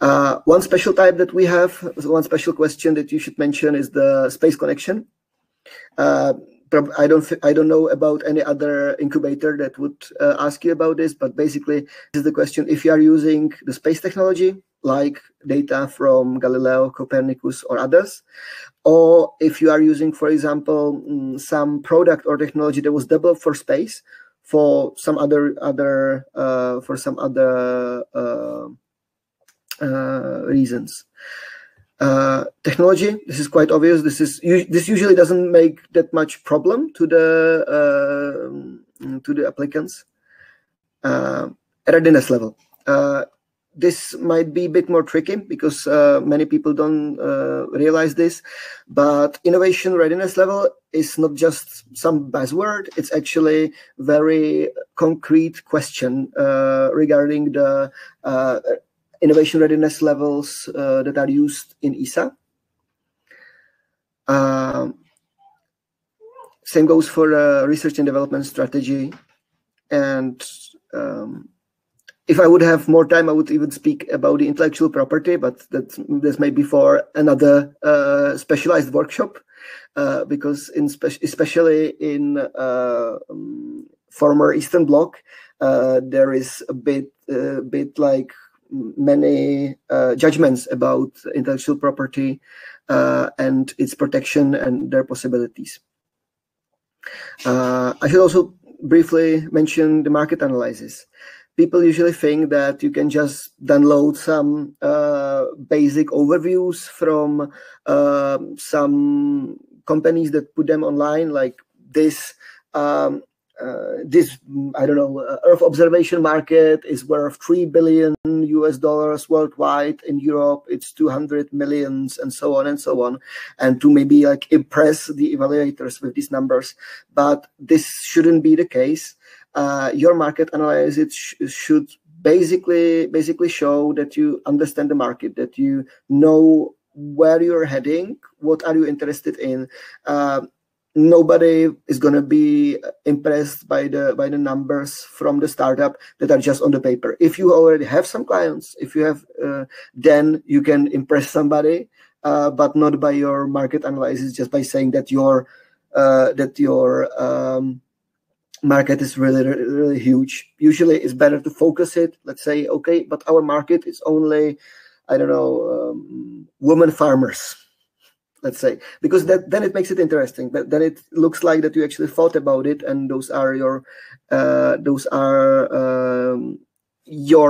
One special type that we have, one special question that you should mention is the space connection. I don't know about any other incubator that would ask you about this, but basically this is the question: if you are using the space technology like data from Galileo, Copernicus, or others, or if you are using, for example, some product or technology that was developed for space for some other reasons. Technology, this is quite obvious. This usually doesn't make that much problem to the applicants. Readiness level. This might be a bit more tricky because many people don't realize this, but innovation readiness level is not just some buzzword. It's actually very concrete question regarding the innovation readiness levels that are used in ESA. Same goes for research and development strategy. And if I would have more time, I would even speak about the intellectual property, but this may be for another specialized workshop, because especially in former Eastern Bloc, there is a bit like many judgments about intellectual property and its protection and their possibilities. I should also briefly mention the market analysis. People usually think that you can just download some basic overviews from some companies that put them online, like this. This, I don't know, Earth observation market is worth $3 billion worldwide. In Europe, it's 200 millions, and so on and so on. And to maybe like impress the evaluators with these numbers, but this shouldn't be the case. Your market analysis should basically show that you understand the market, that you know where you're heading, what are you interested in. Nobody is going to be impressed by the numbers from the startup that are just on the paper. If you already have some clients, if you have, then you can impress somebody, but not by your market analysis, just by saying that your market is really huge. Usually, it's better to focus it. Let's say, okay, but our market is only, I don't know, women farmers. Let's say, because then it makes it interesting. But then it looks like that you actually thought about it, and those are your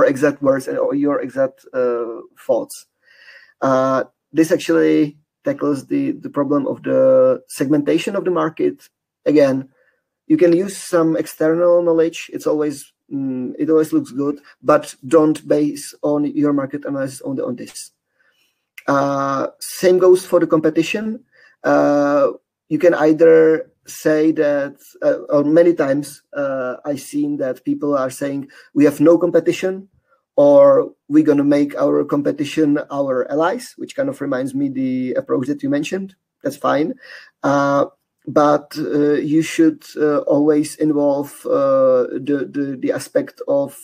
exact words or your exact thoughts. This actually tackles the problem of the segmentation of the market. Again, you can use some external knowledge. It always looks good, but don't base on your market analysis only on this. Same goes for the competition. You can either say that, or many times I've seen that people are saying we have no competition, or we're going to make our competition our allies, which kind of reminds me the approach that you mentioned. That's fine. But you should always involve the aspect of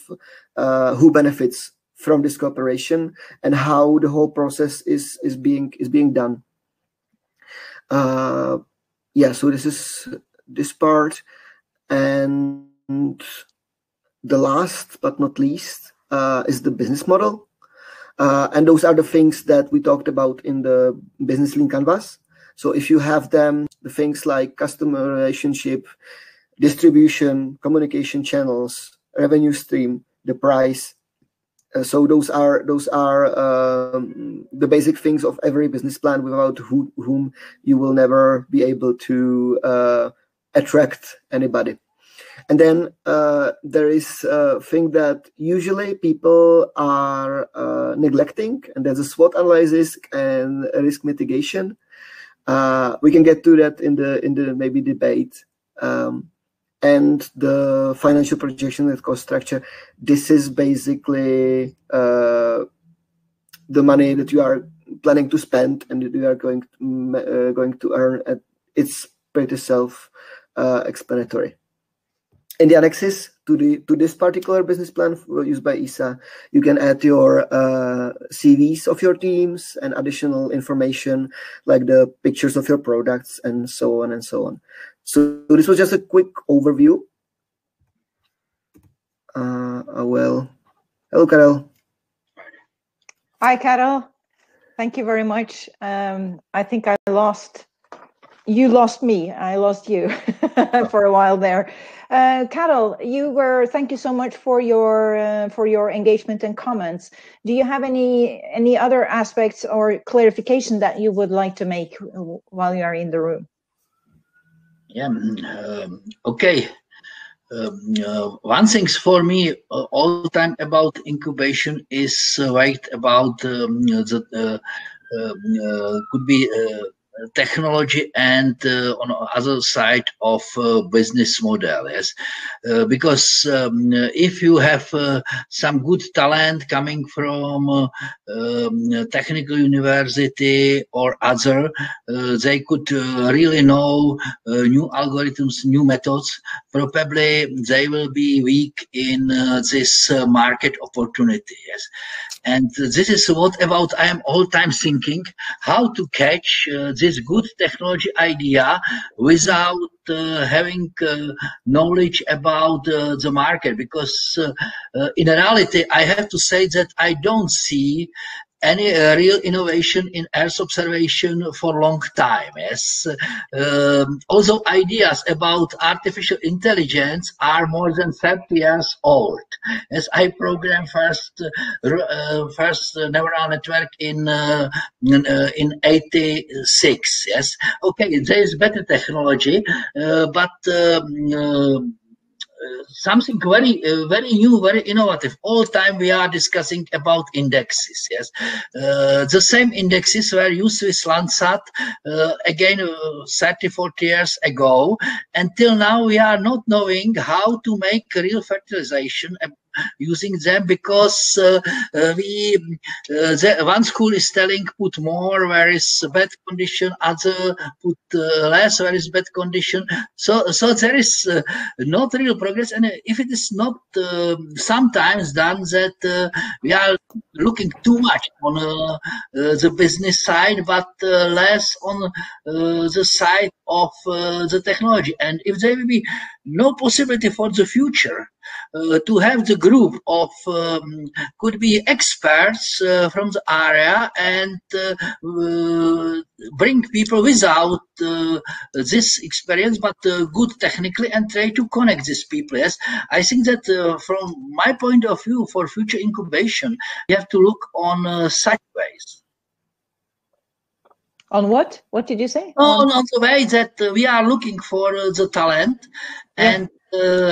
who benefits from this cooperation and how the whole process is being done. Yeah, so this is this part, and the last but not least is the business model, and those are the things that we talked about in the business lean canvas. So if you have them, the things like customer relationship, distribution, communication channels, revenue stream, the price. So those are the basic things of every business plan, without whom you will never be able to attract anybody. And then there is a thing that usually people are neglecting, and there's a SWOT analysis and a risk mitigation. We can get to that in the maybe debate. And the financial projection and cost structure. This is basically the money that you are planning to spend and that you are going to earn. It's pretty self-explanatory. In the annexes to this particular business plan used by ESA, you can add your CVs of your teams and additional information like the pictures of your products and so on and so on. So this was just a quick overview. Well, hello, Carol. Hi, Carol. Thank you very much. I think you lost me. I lost you for a while there. Carol, thank you so much for your engagement and comments. Do you have any other aspects or clarification that you would like to make while you are in the room? Yeah. Okay. One thing for me all the time about incubation is right about could be technology and on the other side of business model, yes, because if you have some good talent coming from technical university or other, they could really know new algorithms, new methods. Probably they will be weak in this market opportunity, yes. And this is what about I am all time thinking how to catch this good technology idea without having knowledge about the market, because in reality I have to say that I don't see any real innovation in Earth observation for a long time. Yes, although ideas about artificial intelligence are more than 30 years old. As I programmed first neural network in 86. Yes, okay, there is better technology, but something very new, very innovative. All time we are discussing about indexes. Yes, the same indexes were used with Landsat again 30, 40 years ago. Until now, we are not knowing how to make real fertilization using them, because one school is telling put more where is bad condition, other put less where is bad condition. So there is not real progress, and if it is not sometimes done that we are looking too much on the business side, but less on the side of the technology. And if there will be no possibility for the future to have the group of could be experts from the area and bring people without this experience, but good technically, and try to connect these people. Yes, I think that from my point of view, for future incubation, you have to look on such ways. On what? What did you say? On the way that we are looking for the talent, yeah, and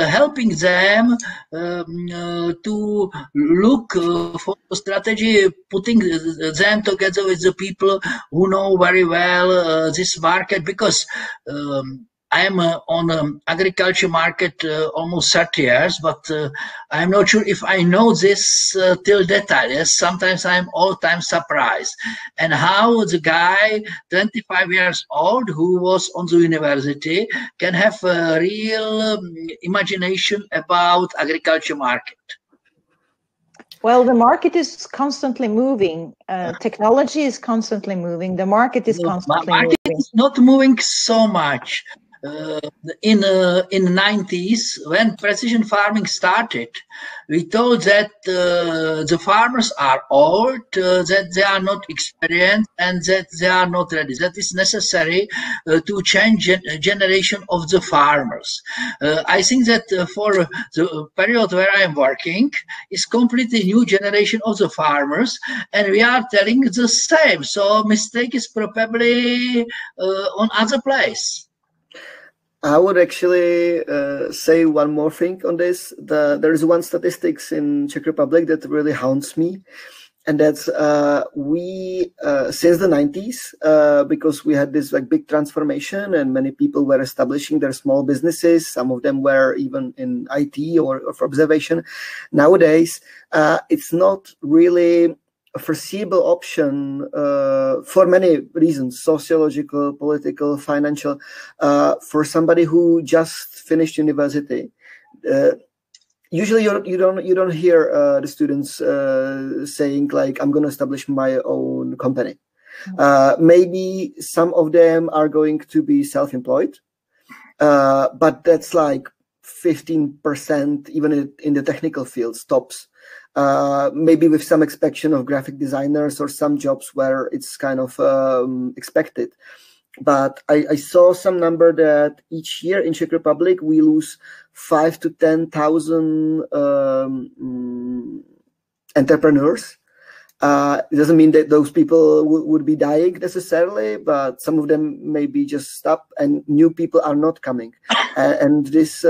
helping them to look for a strategy, putting them together with the people who know very well this market, because I am on agriculture market almost 30 years, but I'm not sure if I know this till detail. Yes, sometimes I'm all time surprised. And how the guy, 25 years old, who was on the university, can have a real imagination about agriculture market. Well, the market is constantly moving. Technology is constantly moving. The market is constantly moving. The market is not moving so much. In the 90s, when precision farming started, we thought that the farmers are old, that they are not experienced, and that they are not ready. That is necessary to change generation of the farmers. I think that for the period where I am working is completely new generation of the farmers, and we are telling the same. So mistake is probably on other place. I would actually say one more thing on this. There is one statistics in Czech Republic that really haunts me, and that's we since the 90s, because we had this like big transformation and many people were establishing their small businesses. Some of them were even in IT or for observation. Nowadays, it's not really a foreseeable option for many reasons, sociological, political, financial, for somebody who just finished university. Usually you don't hear the students saying like, I'm going to establish my own company. Maybe some of them are going to be self-employed. but that's like 15%, even in the technical fields, tops. Maybe with some exception of graphic designers or some jobs where it's kind of expected. But I saw some number that each year in Czech Republic we lose 5,000 to 10,000 entrepreneurs. It doesn't mean that those people would be dying necessarily, but some of them maybe just stop and new people are not coming. And this,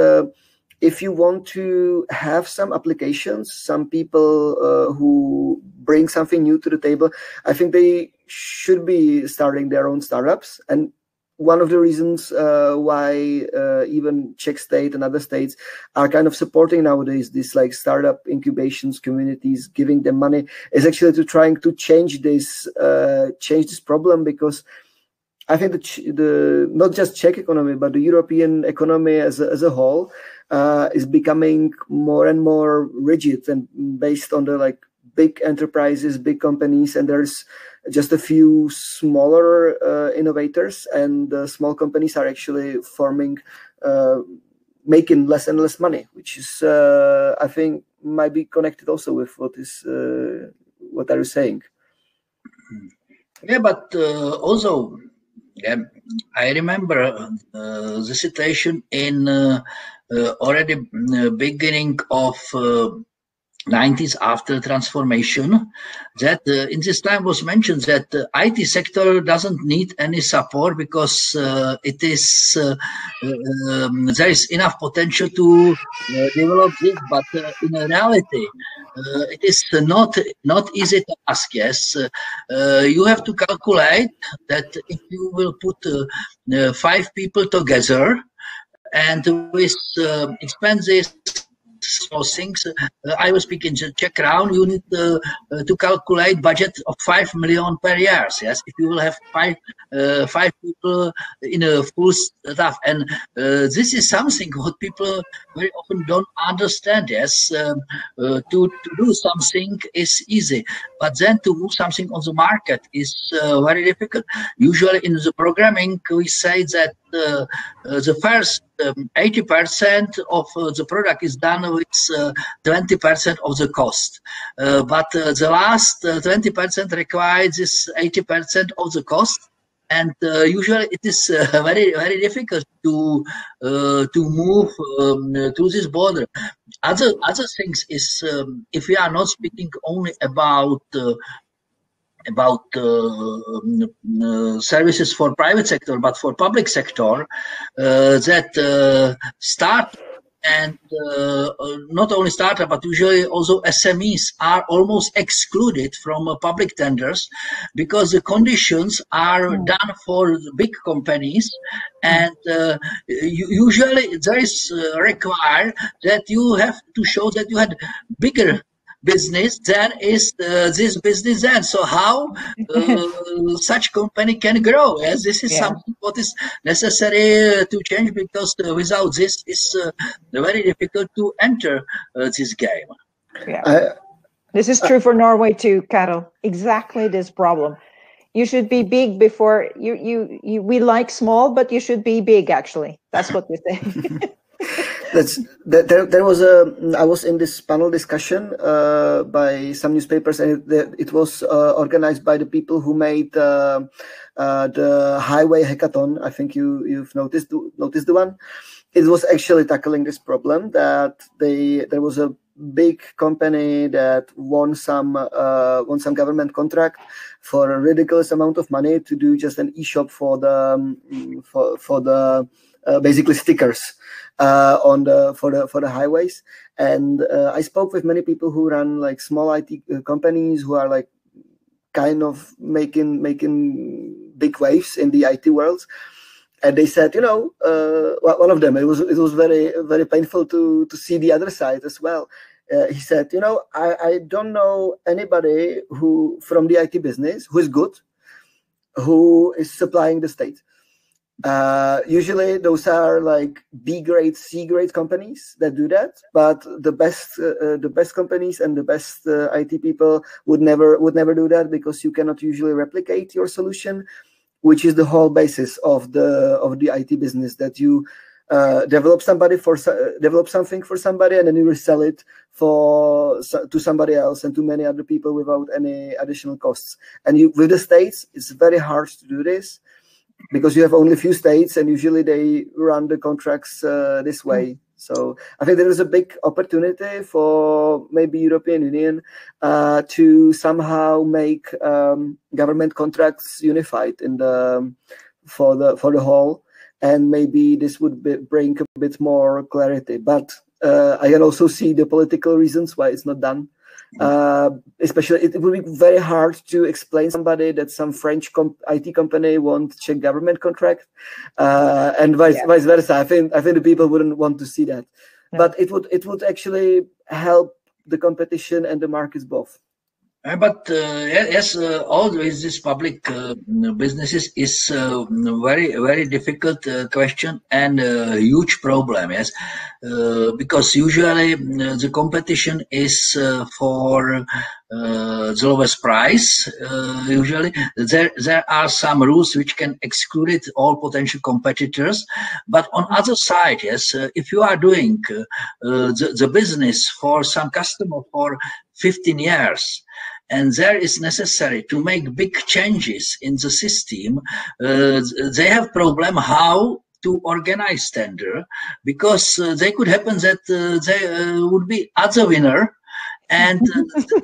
if you want to have some applications, some people who bring something new to the table, I think they should be starting their own startups. And one of the reasons why even Czech state and other states are kind of supporting nowadays this like startup incubations communities, giving them money, is actually to trying to change this problem, because I think the not just Czech economy but the European economy as a whole is becoming more and more rigid and based on the like big enterprises, big companies, and there's just a few smaller innovators, and the small companies are actually making less and less money, which is I think might be connected also with what are you saying? Yeah, but also, I remember the situation in already beginning of 90s after transformation, that in this time was mentioned that the IT sector doesn't need any support because it is there is enough potential to develop this, but in reality it is not easy to ask. Yes, you have to calculate that if you will put 5 people together and with expenses, small things. I was speaking Czech crown. You need to calculate budget of 5 million per year. Yes, if you will have five people in a full staff, and this is something what people very often don't understand. Yes, to do something is easy, but then to move something on the market is very difficult. Usually in the programming, we say that the first 80% of the product is done with 20% of the cost, but the last 20% requires this 80% of the cost, and usually it is very difficult to move to this border. Other things is if we are not speaking only about services for private sector, but for public sector, that start and not only startup, but usually also SMEs are almost excluded from public tenders because the conditions are done for big companies, and usually there is required that you have to show that you had bigger business than is this business then. So how such company can grow? Yes, this is something what is necessary to change, because without this it's very difficult to enter this game. Yeah, this is true for Norway too, Karel. Exactly this problem. You should be big before you. We like small, but you should be big. Actually, that's what we say. There was I was in this panel discussion by some newspapers, and it was organized by the people who made the highway hackathon. I think you've noticed the one. It was actually tackling this problem that there was a big company that won some government contract for a ridiculous amount of money to do just an e-shop for the basically stickers for the highways. And I spoke with many people who run like small IT companies who are like kind of making big waves in the IT world. And they said, one of them, it was very, very painful to see the other side as well. He said, I don't know anybody who from the IT business who is good, who is supplying the state. Usually those are like B grade, C grade companies that do that, but the best companies and the best IT people would never do that, because you cannot usually replicate your solution, which is the whole basis of the IT business, that you develop something for somebody, and then you resell it to somebody else and to many other people without any additional costs. And with the states, it's very hard to do this because you have only a few states, and usually they run the contracts this way. So I think there is a big opportunity for maybe European Union to somehow make government contracts unified for the whole, and maybe this would bring a bit more clarity. But I can also see the political reasons why it's not done. Especially, it would be very hard to explain somebody that some French IT company wants Czech government contract, and vice versa. I think the people wouldn't want to see that, but it would actually help the competition and the markets both. But yes, always this public businesses is very, very difficult question and a huge problem. Yes, because usually the competition is for the lowest price. Usually there are some rules which can exclude all potential competitors. But on other side, yes, if you are doing the business for some customer for 15 years, and there is necessary to make big changes in the system, they have problem how to organize tender, because they could happen that they would be other winner, and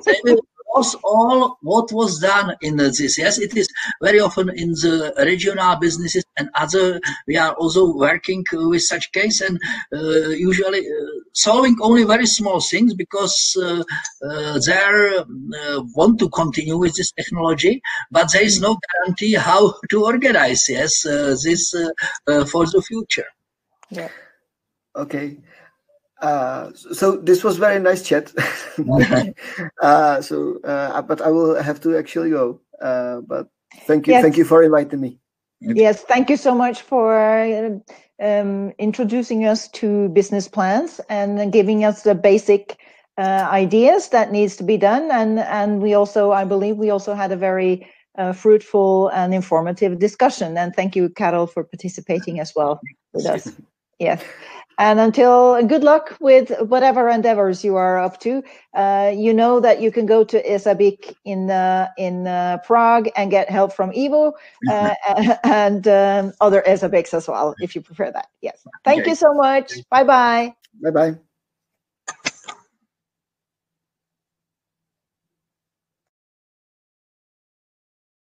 they will lose all what was done in this. Yes, it is very often in the regional businesses and other. We are also working with such case, and usually solving only very small things because they want to continue with this technology, but there is no guarantee how to organize. Yes, this for the future. Yeah. Okay. So this was very nice chat. But I will have to actually go. But thank you, thank you for inviting me. Yes, thank you so much for introducing us to business plans and giving us the basic ideas that needs to be done. And we also, I believe, we also had a very fruitful and informative discussion. And thank you, Karol, for participating as well with us. Yes. And until, good luck with whatever endeavors you are up to. You know that you can go to ESABIC in Prague and get help from Ivo and other ESABICs as well, if you prefer that. Yes. Thank you so much. Bye-bye. Bye-bye.